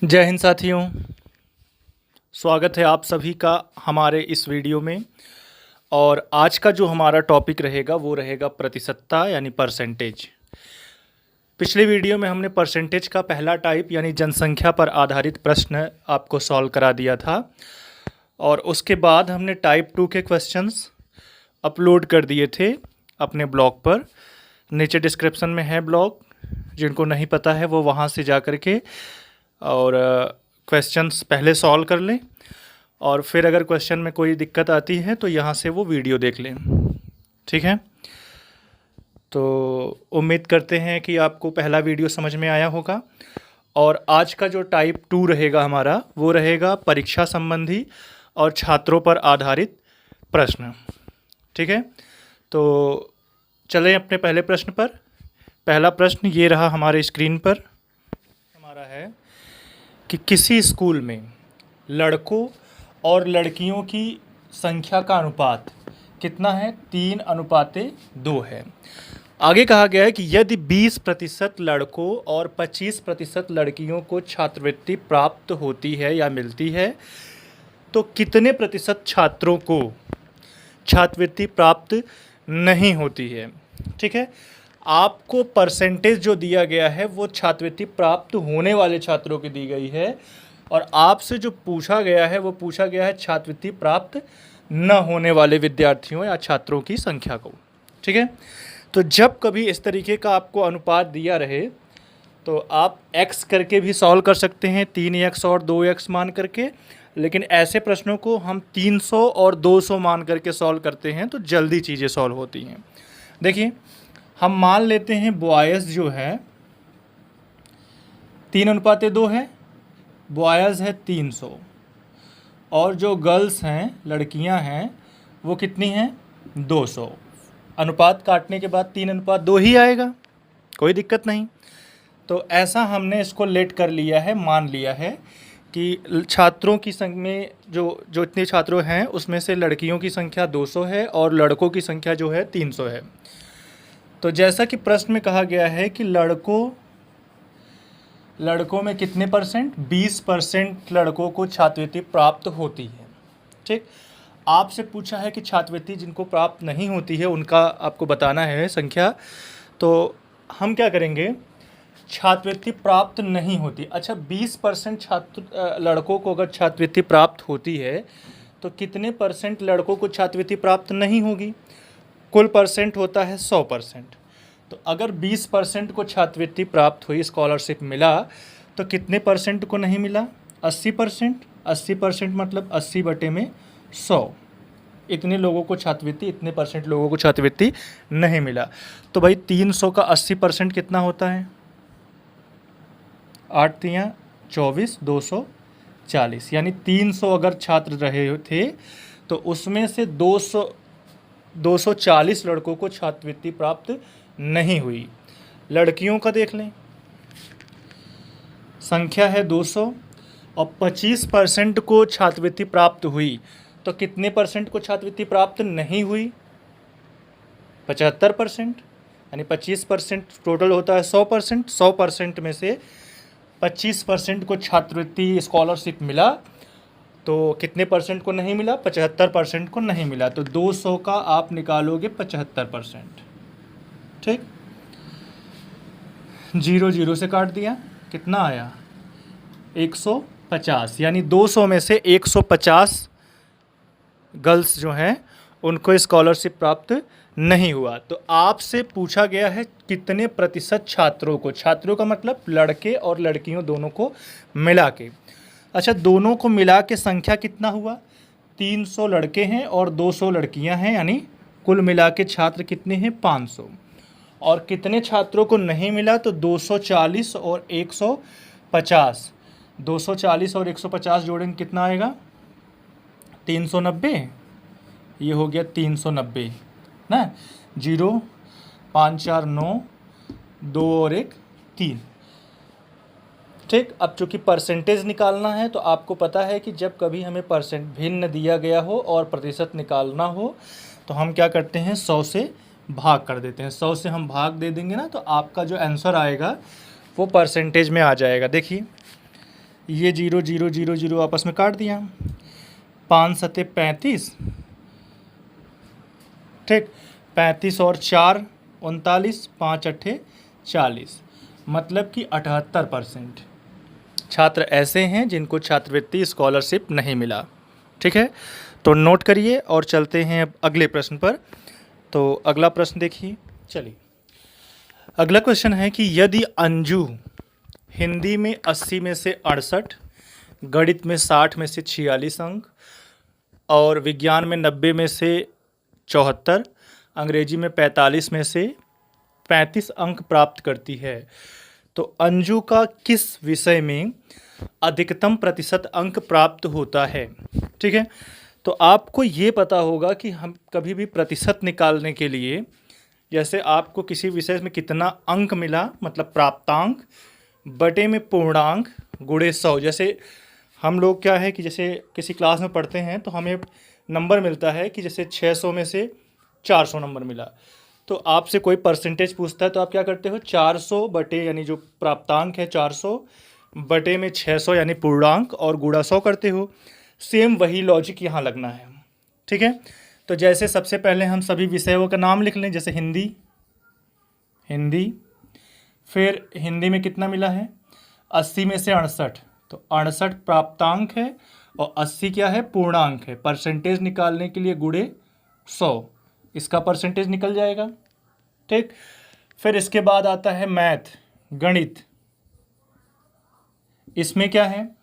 जय हिंद साथियों। स्वागत है आप सभी का हमारे इस वीडियो में। और आज का जो हमारा टॉपिक रहेगा वो रहेगा प्रतिशतता यानी परसेंटेज। पिछले वीडियो में हमने परसेंटेज का पहला टाइप यानी जनसंख्या पर आधारित प्रश्न आपको सॉल्व करा दिया था और उसके बाद हमने टाइप 2 के क्वेश्चंस अपलोड कर दिए थे अपने ब्लॉग पर। नीचे डिस्क्रिप्शन में है ब्लॉग, जिनको नहीं पता है वो वहाँ से जा कर के और क्वेश्चंस पहले सॉल्व कर लें और फिर अगर क्वेश्चन में कोई दिक्कत आती है तो यहाँ से वो वीडियो देख लें। ठीक है, तो उम्मीद करते हैं कि आपको पहला वीडियो समझ में आया होगा। और आज का जो टाइप 2 रहेगा हमारा वो रहेगा परीक्षा संबंधी और छात्रों पर आधारित प्रश्न। ठीक है, तो चलें अपने पहले प्रश्न पर। पहला प्रश्न ये रहा हमारे स्क्रीन पर, हमारा है कि किसी स्कूल में लड़कों और लड़कियों की संख्या का अनुपात कितना है? 3:2 है। आगे कहा गया है कि यदि 20% लड़कों और 25% लड़कियों को छात्रवृत्ति प्राप्त होती है या मिलती है तो कितने प्रतिशत छात्रों को छात्रवृत्ति प्राप्त नहीं होती है? ठीक है, आपको परसेंटेज जो दिया गया है वो छात्रवृत्ति प्राप्त होने वाले छात्रों की दी गई है और आपसे जो पूछा गया है वो पूछा गया है छात्रवृत्ति प्राप्त न होने वाले विद्यार्थियों या छात्रों की संख्या को। ठीक है, तो जब कभी इस तरीके का आपको अनुपात दिया रहे तो आप x करके भी सॉल्व कर सकते हैं, 3x और 2x मान करके। लेकिन ऐसे प्रश्नों को हम 300 और 200 मान करके सॉल्व करते हैं तो जल्दी चीज़ें सॉल्व होती हैं। देखिए, हम मान लेते हैं बॉयज़ जो है 3:2 है, बॉयज़ है 300 और जो गर्ल्स हैं लड़कियां हैं वो कितनी हैं? 200। अनुपात काटने के बाद 3:2 ही आएगा, कोई दिक्कत नहीं। तो ऐसा हमने इसको लेट कर लिया है, मान लिया है कि छात्रों की संख्या में जो इतने छात्रों हैं उसमें से लड़कियों की संख्या 200 है और लड़कों की संख्या जो है 300 है। तो जैसा कि प्रश्न में कहा गया है कि लड़कों में कितने परसेंट? 20% लड़कों को छात्रवृत्ति प्राप्त होती है। ठीक, आपसे पूछा है कि छात्रवृत्ति जिनको प्राप्त नहीं होती है उनका आपको बताना है संख्या। तो हम क्या करेंगे, छात्रवृत्ति प्राप्त नहीं होती। अच्छा, 20% लड़कों को अगर छात्रवृत्ति प्राप्त होती है तो कितने परसेंट लड़कों को छात्रवृत्ति प्राप्त नहीं होगी? कुल परसेंट होता है 100%। तो अगर 20% को छात्रवृत्ति प्राप्त हुई, स्कॉलरशिप मिला, तो कितने परसेंट को नहीं मिला? 80%। 80% मतलब 80/100। इतने लोगों को छात्रवृत्ति, इतने परसेंट लोगों को छात्रवृत्ति नहीं मिला। तो भाई 300 का 80% कितना होता है? 8 तियाँ 24, 240। यानी 300 अगर छात्र रहे थे तो उसमें से 240 लड़कों को छात्रवृत्ति प्राप्त नहीं हुई। लड़कियों का देख लें, संख्या है 200 और 25% को छात्रवृत्ति प्राप्त हुई, तो कितने परसेंट को छात्रवृत्ति प्राप्त नहीं हुई? 75%। यानी 25% टोटल होता है 100%। 100% में से 25% को छात्रवृत्ति स्कॉलरशिप मिला तो कितने परसेंट को नहीं मिला? 75% को नहीं मिला। तो 200 का आप निकालोगे 75%। ठीक, 0 0 से काट दिया, कितना आया? 150। यानी 200 में से 150 गर्ल्स जो हैं उनको स्कॉलरशिप प्राप्त नहीं हुआ। तो आपसे पूछा गया है कितने प्रतिशत छात्रों को, छात्रों का मतलब लड़के और लड़कियों दोनों को मिला के। अच्छा, दोनों को मिला के संख्या कितना हुआ? 300 लड़के हैं और 200 लड़कियां हैं, यानी कुल मिला के छात्र कितने हैं? 500। और कितने छात्रों को नहीं मिला? तो 240 और 150। 240 और 150 जोड़ेंगे कितना आएगा? 390। ये हो गया 390 ना। 0 5 4 9 2 और 1 3। ठीक, अब चूँकि परसेंटेज निकालना है तो आपको पता है कि जब कभी हमें परसेंट भिन्न दिया गया हो और प्रतिशत निकालना हो तो हम क्या करते हैं? 100 से भाग कर देते हैं। 100 से हम भाग दे देंगे ना तो आपका जो आंसर आएगा वो परसेंटेज में आ जाएगा। देखिए, ये 0 0 0 0 आपस में काट दिया, 5 सत्ते 35, ठीक, 35 और 4 39, 5 अट्ठे 40, मतलब कि 78% छात्र ऐसे हैं जिनको छात्रवृत्ति स्कॉलरशिप नहीं मिला। ठीक है, तो नोट करिए और चलते हैं अब अगले प्रश्न पर। तो अगला प्रश्न देखिए, चलिए अगला क्वेश्चन है कि यदि अंजू हिंदी में 80 में से 68, गणित में 60 में से 46 अंक और विज्ञान में 90 में से 74, अंग्रेजी में 45 में से 35 अंक प्राप्त करती है, तो अंजू का किस विषय में अधिकतम प्रतिशत अंक प्राप्त होता है। ठीक है, तो आपको ये पता होगा कि हम कभी भी प्रतिशत निकालने के लिए, जैसे आपको किसी विषय में कितना अंक मिला मतलब प्राप्तांक बटे में पूर्णांक गुणे 100, जैसे हम लोग क्या है कि जैसे किसी क्लास में पढ़ते हैं तो हमें नंबर मिलता है कि जैसे 600 में से 400 नंबर मिला, तो आपसे कोई परसेंटेज पूछता है तो आप क्या करते हो, 400 बटे यानी जो प्राप्तांक है 400 बटे में 600 यानी पूर्णांक और गुणा 100 करते हो। सेम वही लॉजिक यहाँ लगना है। ठीक है, तो जैसे सबसे पहले हम सभी विषयों का नाम लिख लें, जैसे हिंदी, फिर हिंदी में कितना मिला है 80 में से 68, तो 68 प्राप्तांक है और 80 क्या है, पूर्णांक है। परसेंटेज निकालने के लिए गुणे 100, इसका परसेंटेज निकल जाएगा। ठीक, फिर इसके बाद आता है मैथ, गणित, इसमें क्या है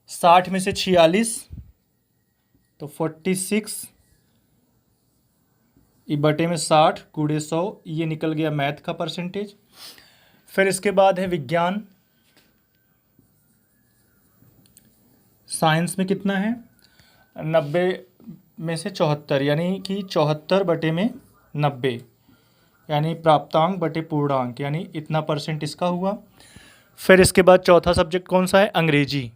60 में से 46, तो 46 ये बटे में 60 गुणे 100, ये निकल गया मैथ का परसेंटेज। फिर इसके बाद है विज्ञान, साइंस में कितना है 90 में से 74 यानी कि 74 बटे में 90 यानी प्राप्तांक बटे पूर्णांक यानी इतना परसेंट इसका हुआ। फिर इसके बाद चौथा सब्जेक्ट कौन सा है, अंग्रेजी,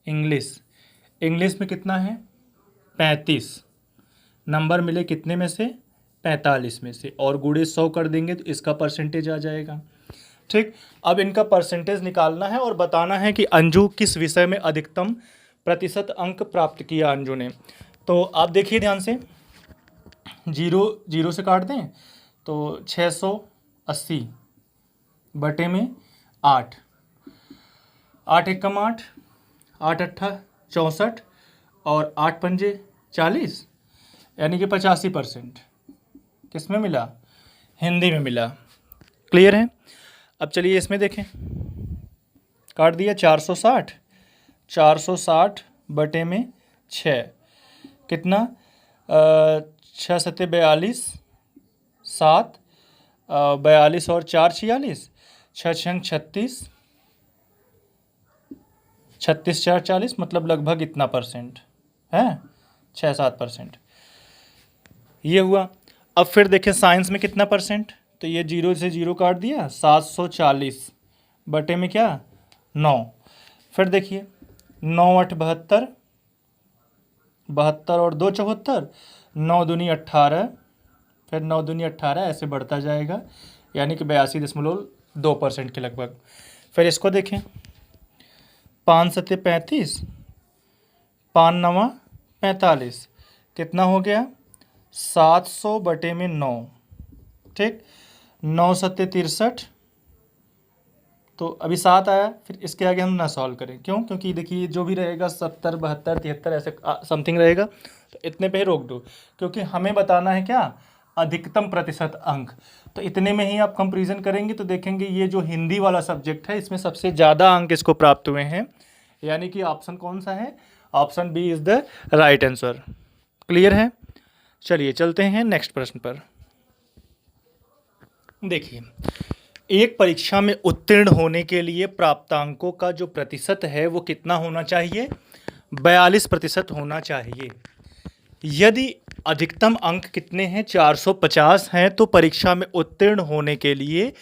इंग्लिश में कितना है 35 नंबर मिले कितने में से 45 में से, और गुणे 100 कर देंगे तो इसका परसेंटेज आ जाएगा। ठीक, अब इनका परसेंटेज निकालना है और बताना है कि अंजू किस विषय में अधिकतम प्रतिशत अंक प्राप्त किया अंजू ने। तो आप देखिए ध्यान से, 0 से काट दें तो 680 बटे में 8, 8 एकम 8, 8 अट्ठा 64 और 8 पंजे 40 यानी कि 85% किस में मिला, हिंदी में मिला। क्लियर है, अब चलिए इसमें देखें, काट दिया 460 बटे में 6 कितना 6 सत्ते 42, 7 42 और 4 46, 6 छंग 36, 36 4 40 मतलब लगभग इतना परसेंट है 6-7%, ये हुआ। अब फिर देखें साइंस में कितना परसेंट, तो ये 0 से 0 काट दिया 740 बटे में क्या 9। फिर देखिए 9 8 72, 72 और 2 74, 9 दूनी 18, फिर 9 दूनी 18 ऐसे बढ़ता जाएगा यानी कि 82.2% के लगभग। फिर इसको देखें 5 सत्ते 35, 5 नवा 45 कितना हो गया 700 बटे में 9। ठीक, 9 सत्ते 63, तो अभी 7 आया, फिर इसके आगे हम ना सॉल्व करें, क्यों, क्योंकि देखिए जो भी रहेगा 70 72 73 ऐसे समथिंग रहेगा, तो इतने पे ही रोक दो, क्योंकि हमें बताना है क्या अधिकतम प्रतिशत अंक। तो इतने में ही आप कंपैरिजन करेंगे तो देखेंगे ये जो हिंदी वाला सब्जेक्ट है इसमें सबसे ज़्यादा अंक इसको प्राप्त हुए हैं, यानी कि ऑप्शन कौन सा है, option b is the right answer. Clear है, चलिए चलते हैं नेक्स्ट प्रश्न पर। देखिए, एक परीक्षा में उत्तीर्ण होने के लिए प्राप्तांकों का जो प्रतिशत है वो कितना होना चाहिए, 42% होना चाहिए। यदि अधिकतम अंक कितने हैं 450 हैं, तो परीक्षा में उत्तीर्ण होने के लिए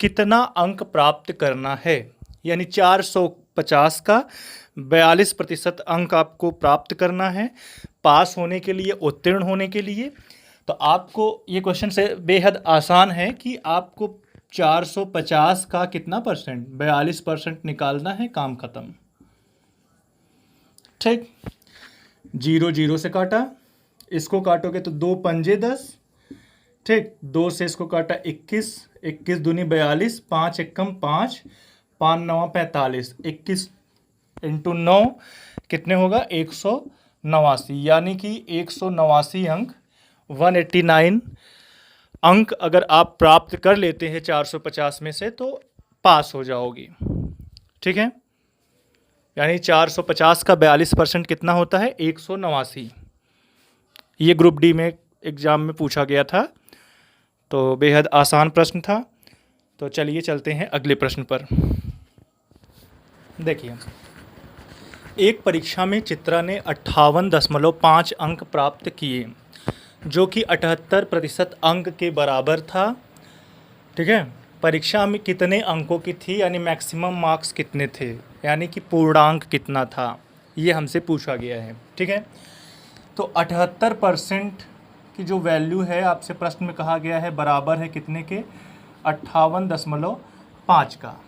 कितना अंक प्राप्त करना है, यानी 450 का 42% अंक आपको प्राप्त करना है पास होने के लिए, उत्तीर्ण होने के लिए। तो आपको ये क्वेश्चन से बेहद आसान है कि आपको 450 का कितना परसेंट, 42% निकालना है, काम खत्म। ठीक, 0 0 से काटा, इसको काटोगे तो 2 पंजे 10, ठीक, 2 से इसको काटा 21, 21 दूनी 42, 5 एकम 5, 5 9 45, 21 इंटू 9 कितने होगा, 189, यानी कि 189 अंक 189 अंक अगर आप प्राप्त कर लेते हैं 450 में से तो पास हो जाओगी। ठीक है, यानी 450 का 42% कितना होता है, 189। ये ग्रुप डी में एग्ज़ाम में पूछा गया था, तो बेहद आसान प्रश्न था। तो चलिए चलते हैं अगले प्रश्न पर। देखिए, एक परीक्षा में चित्रा ने 58.5 अंक प्राप्त किए, जो कि 78% अंक के बराबर था। ठीक है, परीक्षा में कितने अंकों की थी, यानी मैक्सिमम मार्क्स कितने थे, यानी कि पूर्णांक कितना था, ये हमसे पूछा गया है। ठीक है, तो 78% की जो वैल्यू है आपसे प्रश्न में कहा गया है बराबर है कितने के, 58.5 का।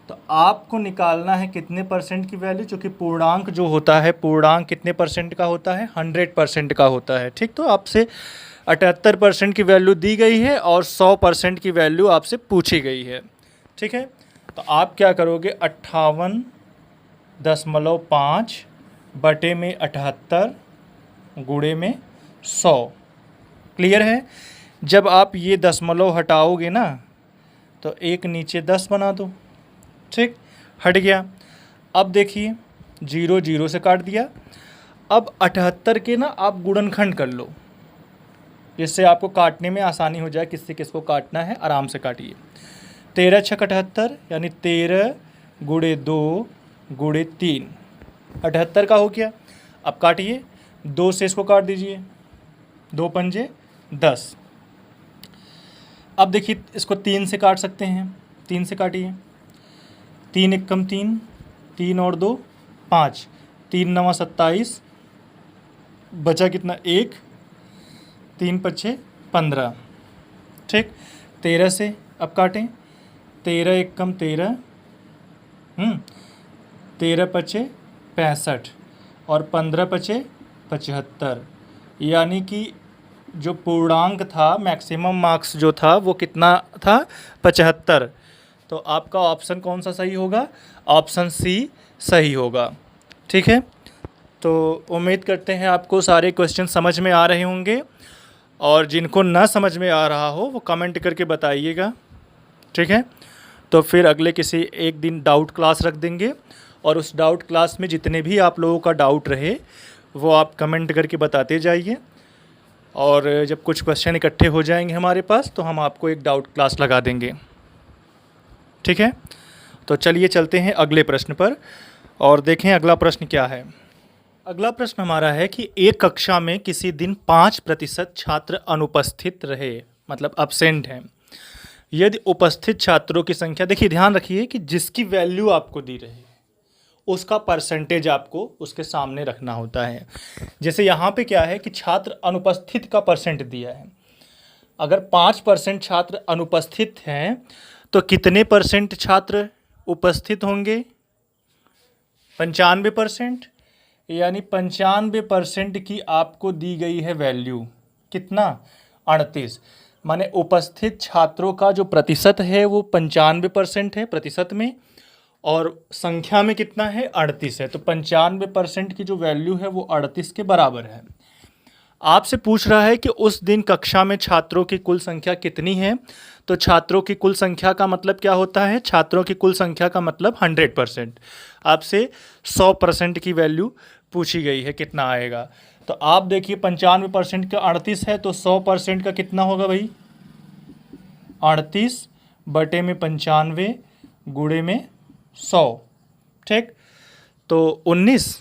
तो आपको निकालना है कितने परसेंट की वैल्यू, चूँकि पूर्णांक जो होता है, पूर्णांक कितने परसेंट का होता है, 100% का होता है। ठीक, तो आपसे 78% की वैल्यू दी गई है और 100% की वैल्यू आपसे पूछी गई है। ठीक है, तो आप क्या करोगे, 58.5 बटे में 78 गुणे में 100। क्लियर है, जब आप ये दशमलव हटाओगे ना तो एक नीचे 10 बना दो। ठीक, हट गया। अब देखिए 0 0 से काट दिया। अब 78 के ना आप गुणनखंड कर लो, जिससे आपको काटने में आसानी हो जाए, किससे किसको काटना है आराम से काटिए। 13 छक 78, यानी 13 गुणे 2 गुणे 3, 78 का हो गया। अब काटिए, 2 से इसको काट दीजिए, 2 पंजे 10। अब देखिए इसको 3 से काट सकते हैं, 3 से काटिए, 3 एकम 3, 3 और 2 5, 3 9 27, बचा कितना 1, 3 पच्छे 15। ठीक, 13 से अब काटें, 13 एकम 13, 13 पच्छे 65 और 15 पच्छे 75, यानी कि जो पूर्णांक था, मैक्सिमम मार्क्स जो था वो कितना था, 75। तो आपका ऑप्शन कौन सा सही होगा, ऑप्शन सी सही होगा। ठीक है, तो उम्मीद करते हैं आपको सारे क्वेश्चन समझ में आ रहे होंगे, और जिनको ना समझ में आ रहा हो वो कमेंट करके बताइएगा। ठीक है, तो फिर अगले किसी एक दिन डाउट क्लास रख देंगे, और उस डाउट क्लास में जितने भी आप लोगों का डाउट रहे वो आप कमेंट करके बताते जाइए, और जब कुछ क्वेश्चन इकट्ठे हो जाएंगे हमारे पास तो हम आपको एक डाउट क्लास लगा देंगे। ठीक है, तो चलिए चलते हैं अगले प्रश्न पर और देखें अगला प्रश्न क्या है। अगला प्रश्न हमारा है कि एक कक्षा में किसी दिन 5% छात्र अनुपस्थित रहे, मतलब अब्सेंट हैं। यदि उपस्थित छात्रों की संख्या, देखिए ध्यान रखिए कि जिसकी वैल्यू आपको दी रही उसका परसेंटेज आपको उसके सामने रखना होता है। जैसे यहाँ पे क्या है कि छात्र अनुपस्थित का परसेंट दिया है। अगर 5% छात्र अनुपस्थित हैं तो कितने परसेंट छात्र उपस्थित होंगे, 95%, यानी 95% की आपको दी गई है वैल्यू, कितना, 38। माने उपस्थित छात्रों का जो प्रतिशत है वो 95% है प्रतिशत में, और संख्या में कितना है, 38 है। तो 95% की जो वैल्यू है वो 38 के बराबर है। आपसे पूछ रहा है कि उस दिन कक्षा में छात्रों की कुल संख्या कितनी है। तो छात्रों की कुल संख्या का मतलब क्या होता है, छात्रों की कुल संख्या का मतलब 100%। आपसे 100% की वैल्यू पूछी गई है, कितना आएगा। तो आप देखिए 95% का 38 है, तो 100% का कितना होगा भाई, 38 बटे में 95 गुणे में 100। ठीक, तो 19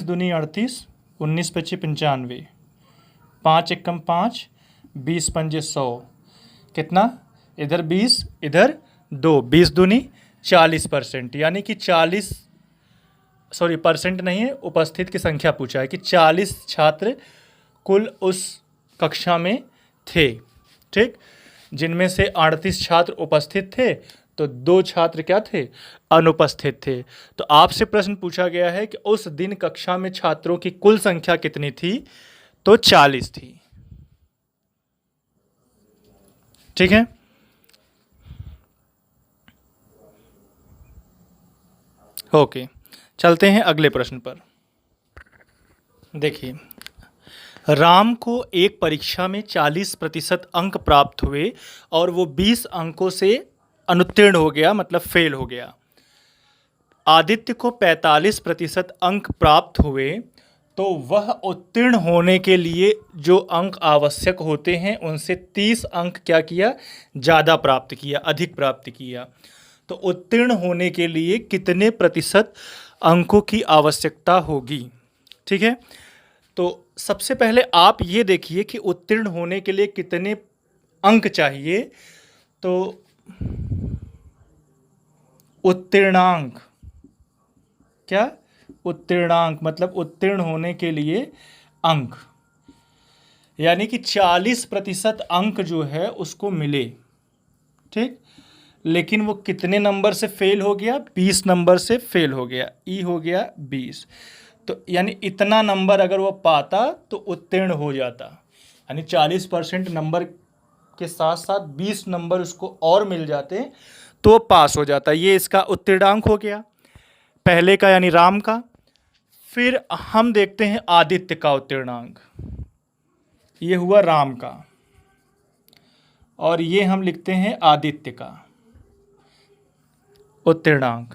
दूनी 38, 19 पच्चीस 95, 5 एकम 5, 20 पंजे 100, कितना, इधर 20 इधर 2, 20 दूनी 40%, यानी कि 40, सॉरी परसेंट नहीं है, उपस्थित की संख्या पूछा है कि 40 छात्र कुल उस कक्षा में थे। ठीक, जिनमें से 38 छात्र उपस्थित थे तो 2 छात्र क्या थे, अनुपस्थित थे। तो आपसे प्रश्न पूछा गया है कि उस दिन कक्षा में छात्रों की कुल संख्या कितनी थी, तो 40 थी। ठीक है, ओके, चलते हैं अगले प्रश्न पर। देखिए, राम को एक परीक्षा में 40% अंक प्राप्त हुए और वो 20 अंकों से अनुत्तीर्ण हो गया, मतलब फेल हो गया। आदित्य को 45% अंक प्राप्त हुए, तो वह उत्तीर्ण होने के लिए जो अंक आवश्यक होते हैं उनसे 30 अंक क्या किया, ज़्यादा प्राप्त किया, अधिक प्राप्त किया। तो उत्तीर्ण होने के लिए कितने प्रतिशत अंकों की आवश्यकता होगी। ठीक है, तो सबसे पहले आप ये देखिए कि उत्तीर्ण होने के लिए कितने अंक चाहिए। तो उत्तीर्णांक, क्या, उत्तीर्णांक मतलब उत्तीर्ण होने के लिए अंक, यानी कि 40% अंक जो है उसको मिले। ठीक, लेकिन वो कितने नंबर से फेल हो गया, 20 नंबर से फेल हो गया, ई हो गया 20। तो यानी इतना नंबर अगर वो पाता तो उत्तीर्ण हो जाता, यानी 40% नंबर के साथ साथ 20 नंबर उसको और मिल जाते तो पास हो जाता। ये इसका उत्तीर्णांक हो गया पहले का, यानी राम का। फिर हम देखते हैं आदित्य का उत्तीर्णांक, ये हुआ राम का, और ये हम लिखते हैं आदित्य का उत्तीर्णांक।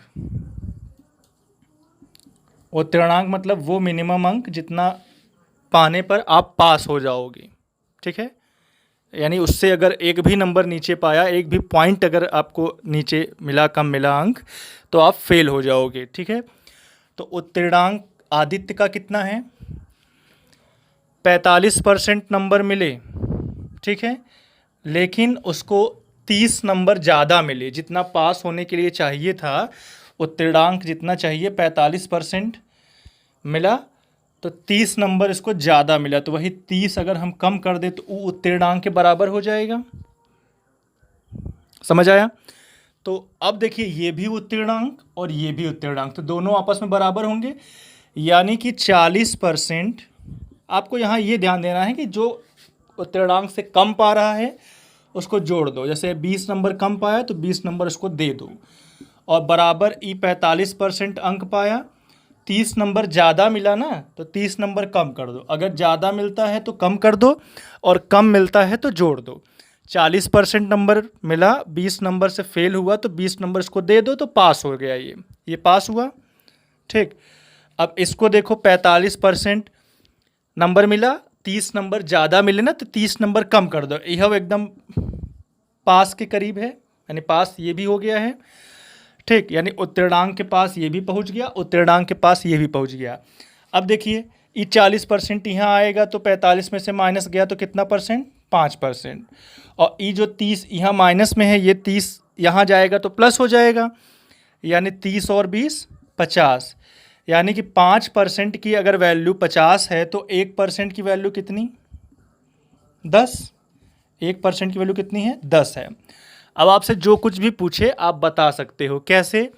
उत्तीर्णांक मतलब वो मिनिमम अंक जितना पाने पर आप पास हो जाओगे। ठीक है, यानी उससे अगर एक भी नंबर नीचे पाया, एक भी पॉइंट अगर आपको नीचे मिला, कम मिला अंक, तो आप फेल हो जाओगे। ठीक है, तो उत्तीर्णांक आदित्य का कितना है, 45% नंबर मिले। ठीक है, लेकिन उसको 30 नंबर ज़्यादा मिले, जितना पास होने के लिए चाहिए था, उत्तीर्णांक जितना चाहिए 45% मिला, तो 30 नंबर इसको ज़्यादा मिला। तो वही 30 अगर हम कम कर दे तो वो उत्तीर्णांक के बराबर हो जाएगा। समझ आया। तो अब देखिए, ये भी उत्तीर्णांक और ये भी उत्तीर्णांक, तो दोनों आपस में बराबर होंगे, यानी कि 40%। आपको यहाँ ये ध्यान देना है कि जो उत्तीर्णांक से कम पा रहा है उसको जोड़ दो। जैसे 20 नंबर कम पाया तो 20 नंबर उसको दे दो, और बराबर ई 45% अंक पाया, 30 नंबर ज़्यादा मिला ना, तो 30 नंबर कम कर दो। अगर ज़्यादा मिलता है तो कम कर दो, और कम मिलता है तो जोड़ दो। 40% नंबर मिला, 20 नंबर से फेल हुआ, तो 20 नंबर इसको दे दो, तो पास हो गया, ये पास हुआ। ठीक, अब इसको देखो, 45% नंबर मिला, 30 नंबर ज़्यादा मिले ना, तो 30 नंबर कम कर दो, यह एकदम पास के करीब है, यानी पास ये भी हो गया है। ठीक, यानी उत्तीर्णांक के पास ये भी पहुंच गया, उत्तीर्णांक के पास ये भी पहुंच गया। अब देखिए, ये 40% यहाँ आएगा, तो 45 में से माइनस गया तो कितना परसेंट, 5%। और ये जो 30 यहाँ माइनस में है, ये 30 यहाँ जाएगा तो प्लस हो जाएगा, यानी 30 और 20 50, यानी कि 5% की अगर वैल्यू 50 है तो 1% की वैल्यू कितनी, 10। 1% की वैल्यू कितनी है, 10 है। अब आपसे जो कुछ भी पूछे आप बता सकते हो। कैसे,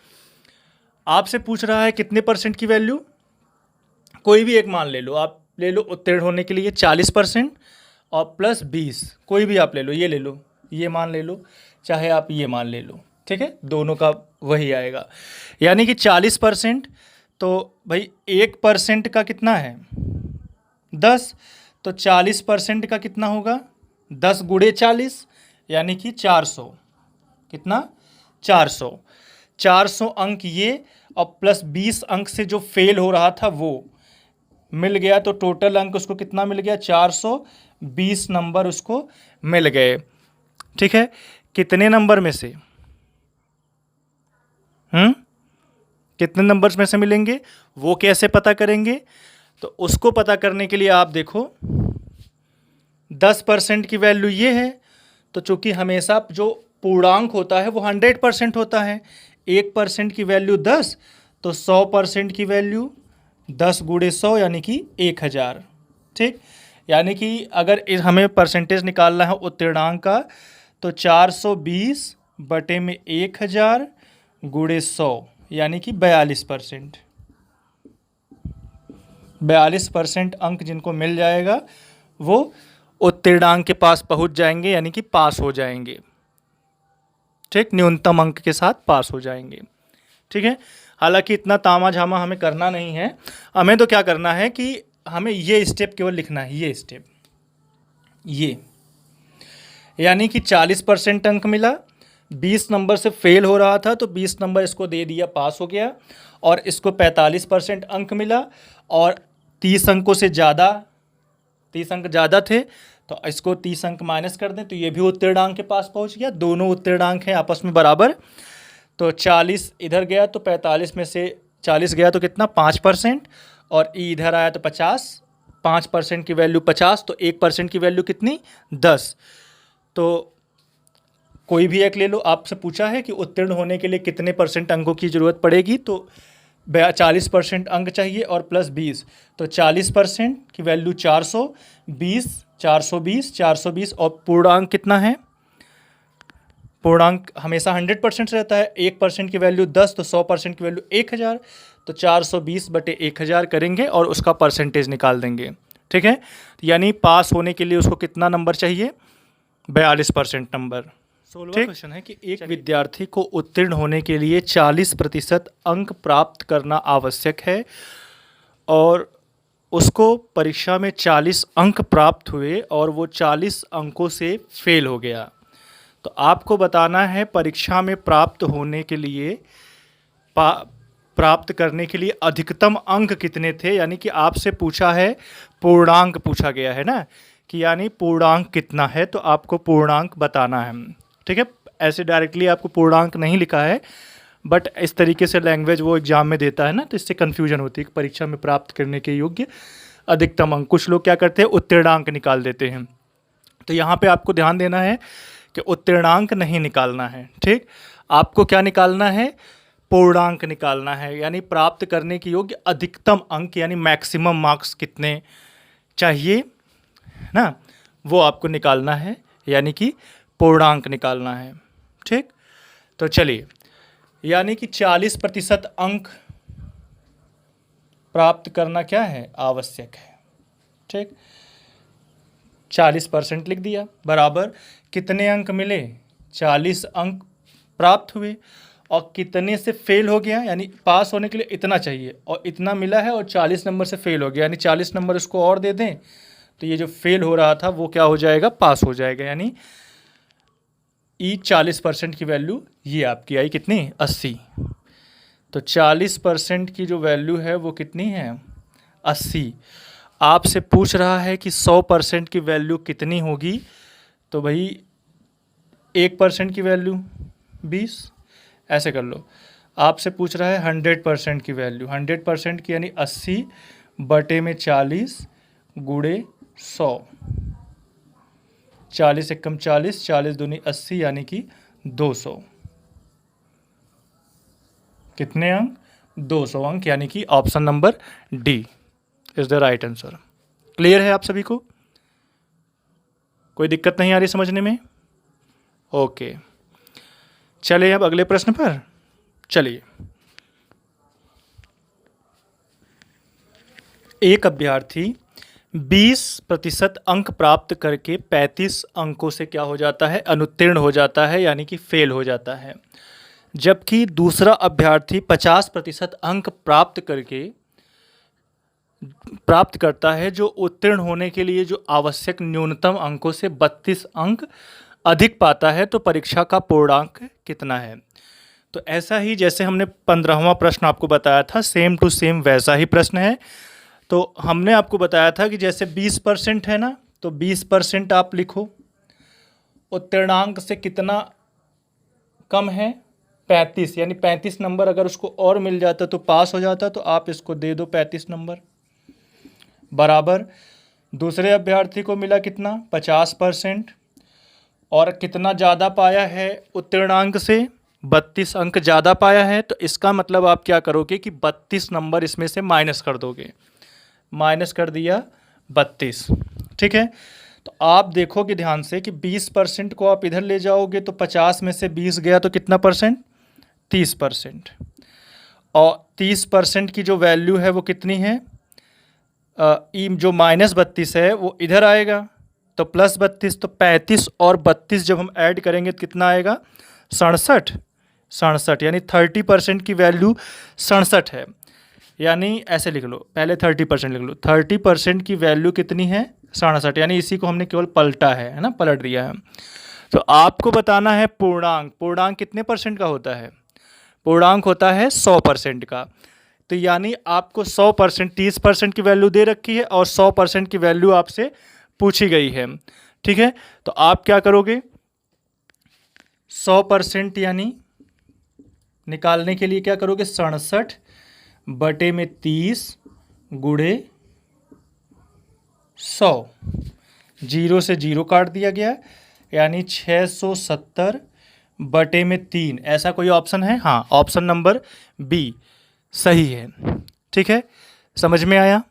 आपसे पूछ रहा है कितने परसेंट की वैल्यू, कोई भी एक मान ले लो, आप ले लो उत्तीर्ण होने के लिए 40% और प्लस 20, कोई भी आप ले लो, ये ले लो, ये मान ले लो, चाहे आप ये मान ले लो। ठीक है, दोनों का वही आएगा, यानी कि 40%। तो भाई 1% का कितना है, 10, तो 40% का कितना होगा, 10 गुणे 40, यानी कि 400। कितना, 400। 400 अंक ये, और प्लस 20 अंक से जो फेल हो रहा था वो मिल गया, तो टोटल अंक उसको कितना मिल गया, 420 नंबर उसको मिल गए। ठीक है, कितने नंबर में से, कितने नंबर्स में से मिलेंगे, वो कैसे पता करेंगे। तो उसको पता करने के लिए आप देखो, 10% की वैल्यू ये है, तो चूंकि हमेशा जो पूर्णांक होता है वो 100% होता है, 1% की वैल्यू 10, तो 100% की वैल्यू 10 गुणे 100, यानी कि 1000। ठीक, यानी कि अगर हमें परसेंटेज निकालना है उत्तीर्णांक का, तो 420 बटे में 1000 गुणे 100 यानी कि 42%। 42% अंक जिनको मिल जाएगा वो उत्तीर्णांक के पास पहुंच जाएंगे, यानी कि पास हो जाएंगे। ठीक, न्यूनतम अंक के साथ पास हो जाएंगे। ठीक है, हालांकि इतना तामा झामा हमें करना नहीं है। हमें तो क्या करना है कि हमें ये स्टेप केवल लिखना है, ये स्टेप, ये यानी कि 40% अंक मिला, 20 नंबर से फेल हो रहा था तो 20 नंबर इसको दे दिया, पास हो गया। और इसको 45% अंक मिला और 30 अंकों से ज़्यादा, 30 अंक ज़्यादा थे तो इसको 30 अंक माइनस कर दें तो ये भी उत्तीर्णांक के पास पहुंच गया। दोनों उत्तीर्णांक हैं आपस में बराबर। तो 40 इधर गया तो 45 में से 40 गया तो कितना, 5%, और ई इधर आया तो 50। 5% की वैल्यू 50, तो 1% की वैल्यू कितनी, 10। तो कोई भी एक ले लो। आपसे पूछा है कि उत्तीर्ण होने के लिए कितने परसेंट अंकों की ज़रूरत पड़ेगी, तो 40% अंक चाहिए और प्लस 20, तो 40% की वैल्यू 400, 20, 420, 420, और पूर्णांक कितना है, पूर्णांक हमेशा 100% रहता है। 1% की वैल्यू 10, तो 100% की वैल्यू 1000, तो 420 बटे 1000 करेंगे और उसका परसेंटेज निकाल देंगे। ठीक है, यानी पास होने के लिए उसको कितना नंबर चाहिए, 42% नंबर। 16वां क्वेश्चन है कि एक विद्यार्थी को उत्तीर्ण होने के लिए 40% अंक प्राप्त करना आवश्यक है और उसको परीक्षा में 40 अंक प्राप्त हुए और वो 40 अंकों से फेल हो गया। तो आपको बताना है परीक्षा में प्राप्त होने के लिए, प्राप्त करने के लिए अधिकतम अंक कितने थे। यानी कि आपसे पूछा है, पूर्णांक पूछा गया है ना, कि यानी पूर्णांक कितना है, तो आपको पूर्णांक बताना है। ठीक है, ऐसे डायरेक्टली आपको पूर्णांक नहीं लिखा है, बट इस तरीके से लैंग्वेज वो एग्जाम में देता है ना, तो इससे कन्फ्यूजन होती है कि परीक्षा में प्राप्त करने के योग्य अधिकतम अंक। कुछ लोग क्या करते हैं, उत्तीर्णांक निकाल देते हैं। तो यहाँ पे आपको ध्यान देना है कि उत्तीर्णांक नहीं निकालना है। ठीक, आपको क्या निकालना है, पूर्णांक निकालना है, यानी प्राप्त करने के योग्य अधिकतम अंक, यानी मैक्सिमम मार्क्स कितने चाहिए ना, वो आपको निकालना है, यानी कि पूर्णांक निकालना है। ठीक, तो चलिए, यानी कि 40% अंक प्राप्त करना क्या है, आवश्यक है। ठीक, 40% लिख दिया, बराबर कितने अंक मिले, 40 अंक प्राप्त हुए और कितने से फेल हो गया, यानी पास होने के लिए इतना चाहिए और इतना मिला है और 40 नंबर से फेल हो गया, यानी 40 नंबर इसको और दे दें तो ये जो फेल हो रहा था वो क्या हो जाएगा, पास हो जाएगा। यानी ई 40% की वैल्यू ये आपकी आई कितनी, 80। तो 40% की जो वैल्यू है वो कितनी है, 80। आपसे पूछ रहा है कि 100% की वैल्यू कितनी होगी, तो भाई 1% की वैल्यू 20, ऐसे कर लो। आपसे पूछ रहा है 100% की वैल्यू, 100% की यानी 80 बटे में 40 गुणे 100, 40 एकम 40, 40 दूनी 80, यानी कि 200। कितने अंक, 200 अंक, यानी कि option number D is the right answer. Clear है आप सभी को, कोई दिक्कत नहीं आ रही समझने में? ओके, चलिए अब अगले प्रश्न पर चलिए। एक अभ्यर्थी 20% अंक प्राप्त करके 35 अंकों से क्या हो जाता है, अनुत्तीर्ण हो जाता है, यानी कि फेल हो जाता है। जबकि दूसरा अभ्यर्थी 50% अंक प्राप्त करता है, जो उत्तीर्ण होने के लिए जो आवश्यक न्यूनतम अंकों से 32 अंक अधिक पाता है, तो परीक्षा का पूर्णांक कितना है। तो ऐसा ही जैसे हमने 15वां प्रश्न आपको बताया था, सेम टू सेम वैसा ही प्रश्न है। तो हमने आपको बताया था कि जैसे 20% है ना, तो 20% आप लिखो, उत्तीर्णांक से कितना कम है, 35, यानी 35 नंबर अगर उसको और मिल जाता तो पास हो जाता, तो आप इसको दे दो 35 नंबर, बराबर दूसरे अभ्यर्थी को मिला कितना, 50%, और कितना ज़्यादा पाया है उत्तीर्णांक से, 32 अंक ज़्यादा पाया है। तो इसका मतलब आप क्या करोगे कि 32 नंबर इसमें से माइनस कर दोगे, माइनस कर दिया 32। ठीक है, तो आप देखोगे ध्यान से कि 20% को आप इधर ले जाओगे तो 50 में से 20 गया तो कितना परसेंट, 30%। और 30% की जो वैल्यू है वो कितनी है, जो -32 है वो इधर आएगा, तो +32, तो 35 और 32 जब हम ऐड करेंगे तो कितना आएगा, 67। यानी 30% की वैल्यू 67 है। यानी ऐसे लिख लो, पहले 30% लिख लो, 30% की वैल्यू कितनी है, 67। यानी इसी को हमने केवल पलटा है ना, पलट दिया है। तो आपको बताना है पूर्णांक। पूर्णांक कितने परसेंट का होता है, पूर्णांक होता है 100% का। तो यानी आपको 100%, 30% की वैल्यू दे रखी है और 100% की वैल्यू आपसे पूछी गई है। ठीक है, तो आप क्या करोगे, 100% यानी निकालने के लिए क्या करोगे, 67/30 गुणे 100, 0 से 0 काट दिया गया, यानी 670/3। ऐसा कोई ऑप्शन है, हाँ, ऑप्शन नंबर बी सही है। ठीक है, समझ में आया।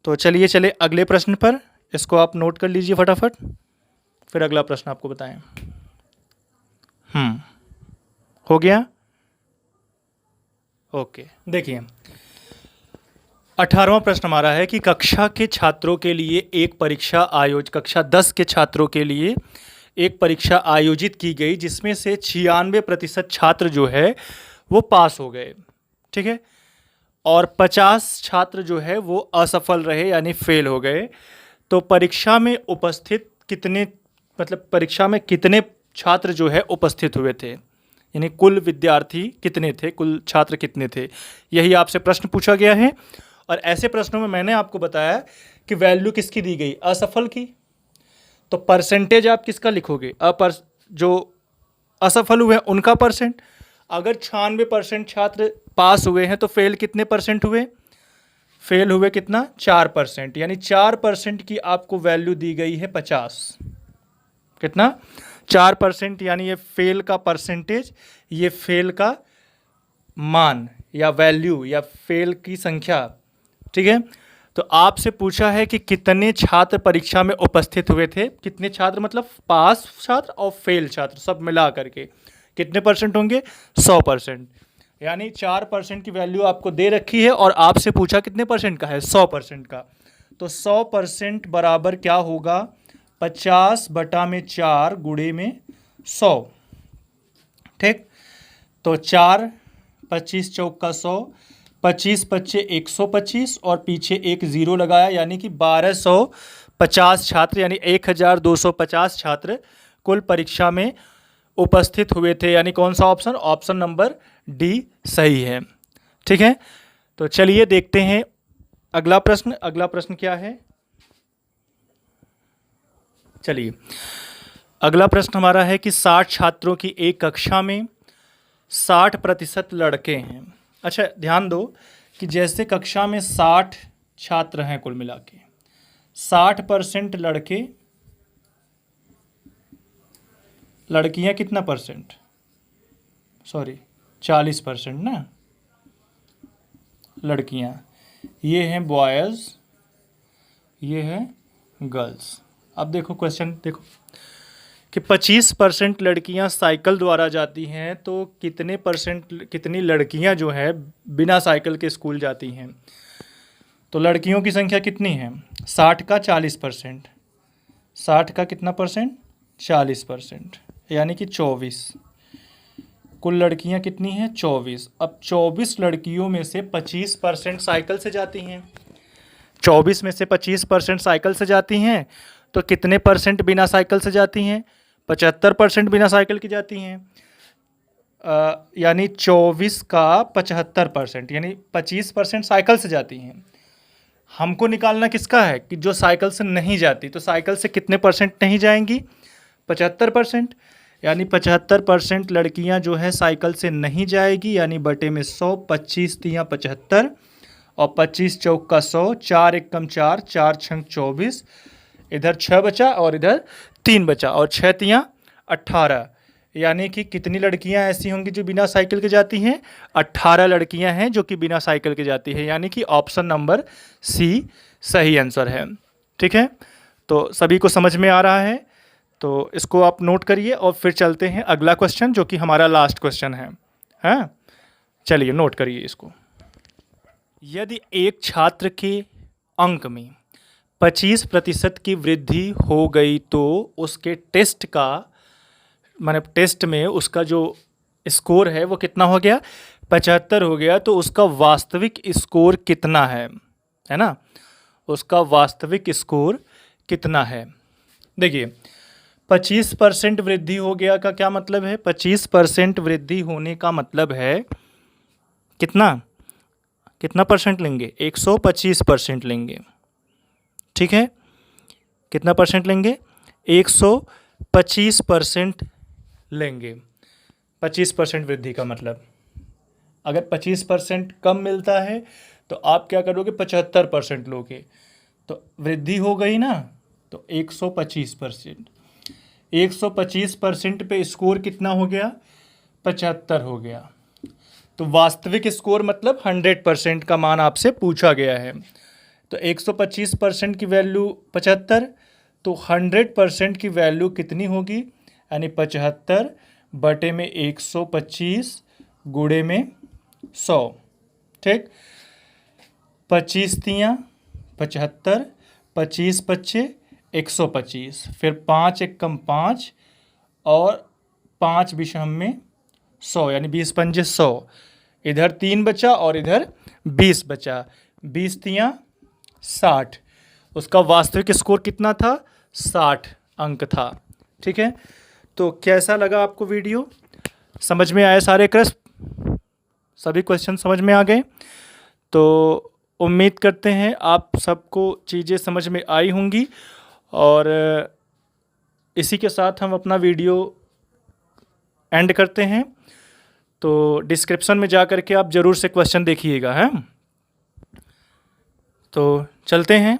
तो चलिए अगले प्रश्न पर, इसको आप नोट कर लीजिए फटाफट, फिर अगला प्रश्न आपको बताएं। हो गया, ओके। देखिए 18वां प्रश्न हमारा है कि कक्षा के छात्रों के लिए एक परीक्षा कक्षा 10 के छात्रों के लिए एक परीक्षा आयोजित की गई, जिसमें से 96% छात्र जो है वो पास हो गए। ठीक है, और 50 छात्र जो है वो असफल रहे यानी फेल हो गए। तो परीक्षा में उपस्थित कितने, मतलब परीक्षा में कितने छात्र जो है उपस्थित हुए थे, यानी कुल विद्यार्थी कितने थे, कुल छात्र कितने थे, यही आपसे प्रश्न पूछा गया है। और ऐसे प्रश्नों में मैंने आपको बताया कि वैल्यू किसकी दी गई, असफल की। तो परसेंटेज आप किसका लिखोगे, जो असफल हुए हैं उनका परसेंट। अगर 96% छात्र पास हुए हैं तो फेल कितने परसेंट हुए, फेल हुए कितना, 4%। यानी 4% की आपको वैल्यू दी गई है 50। कितना, 4%। यानी ये फेल का परसेंटेज, ये फेल का मान या वैल्यू या फेल की संख्या। ठीक है, तो आपसे पूछा है कि कितने छात्र परीक्षा में उपस्थित हुए थे, कितने छात्र मतलब पास छात्र और फेल छात्र सब मिला करके कितने परसेंट होंगे, 100%। यानी 4% की वैल्यू आपको दे रखी है और आपसे पूछा कितने परसेंट का है, 100% का। तो 100% बराबर क्या होगा, 50/4 गुणे में 100। ठीक, तो 4, 25 चौका 100, 25 पच्चे 125 और पीछे एक ज़ीरो लगाया, यानी कि 1250 छात्र, यानी 1250 छात्र कुल परीक्षा में उपस्थित हुए थे। यानी कौन सा ऑप्शन, ऑप्शन नंबर डी सही है। ठीक है, तो चलिए देखते हैं अगला प्रश्न। अगला प्रश्न क्या है, चलिए अगला प्रश्न हमारा है कि 60 छात्रों की एक कक्षा में 60% लड़के हैं। अच्छा ध्यान दो कि जैसे कक्षा में 60 छात्र हैं कुल मिला के, 60% लड़के, लड़कियां कितना परसेंट, सॉरी 40% ना, लड़कियां, ये हैं बॉयज़, ये है गर्ल्स। अब देखो क्वेश्चन देखो कि 25% लड़कियां साइकिल द्वारा जाती हैं, तो कितनी लड़कियां जो है बिना साइकिल के स्कूल जाती हैं। तो लड़कियों की संख्या कितनी है, 60 का 40%, 60 का कितना परसेंट, 40%, यानी कि 24। कुल लड़कियां कितनी हैं, 24। अब 24 लड़कियों में से 25% साइकिल से जाती हैं, 24 में से 25% साइकिल से जाती हैं, तो कितने परसेंट बिना साइकिल से जाती हैं, 75% बिना साइकिल की जाती हैं। यानी 24 का 75%, यानी 25% साइकिल से जाती हैं। हमको निकालना किसका है कि जो साइकिल से नहीं जाती, तो साइकिल से कितने परसेंट नहीं जाएंगी, 75%। यानी 75% लड़कियां जो है साइकिल से नहीं जाएगी, यानी बटे में 100, 25 तियाँ 75 और 25 चौका 100, 4 एकम 4, 4 छंग 24, इधर 6 बचा और इधर 3 बचा और 6 तियाँ 18। यानी कि कितनी लड़कियां ऐसी होंगी जो बिना साइकिल के जाती हैं, 18 लड़कियां हैं जो कि बिना साइकिल के जाती हैं। यानी कि ऑप्शन नंबर सी सही आंसर है। ठीक है, तो सभी को समझ में आ रहा है, तो इसको आप नोट करिए और फिर चलते हैं अगला क्वेश्चन जो कि हमारा लास्ट क्वेश्चन है। हाँ, चलिए नोट करिए इसको। यदि एक छात्र के अंक में 25% की वृद्धि हो गई तो उसके टेस्ट का माने टेस्ट में उसका जो स्कोर है वो कितना हो गया, 75 हो गया, तो उसका वास्तविक स्कोर कितना है ना, उसका वास्तविक स्कोर कितना है। देखिए 25% वृद्धि हो गया का क्या मतलब है, 25% वृद्धि होने का मतलब है कितना कितना परसेंट लेंगे, 125% लेंगे। ठीक है, कितना परसेंट लेंगे, 125% लेंगे। 25% वृद्धि का मतलब अगर 25% कम मिलता है तो आप क्या करोगे, 75% लोगे, तो वृद्धि हो गई ना, तो 125%। 125% पे स्कोर कितना हो गया, 75 हो गया। तो वास्तविक स्कोर मतलब 100% का मान आपसे पूछा गया है। तो 125% की वैल्यू 75, तो 100% की वैल्यू कितनी होगी, यानी 75 बटे में 125 गुणे में 100। ठीक, 25 तियाँ 75, 25 पच्चे 125, फिर 5 एकम 5 और 5 विषम में 100, यानी 20 पंजे 100। इधर 3 बचा और इधर 20 बचा, 20 तियाँ 60। उसका वास्तविक स्कोर कितना था, 60 अंक था। ठीक है, तो कैसा लगा आपको वीडियो, समझ में आए सारे प्रश्न, सभी क्वेश्चन समझ में आ गए। तो उम्मीद करते हैं आप सबको चीज़ें समझ में आई होंगी, और इसी के साथ हम अपना वीडियो एंड करते हैं। तो डिस्क्रिप्शन में जा कर के आप ज़रूर से क्वेश्चन देखिएगा। हैं, तो चलते हैं,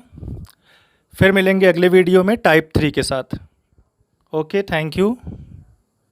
फिर मिलेंगे अगले वीडियो में टाइप 3 के साथ। Okay, thank you.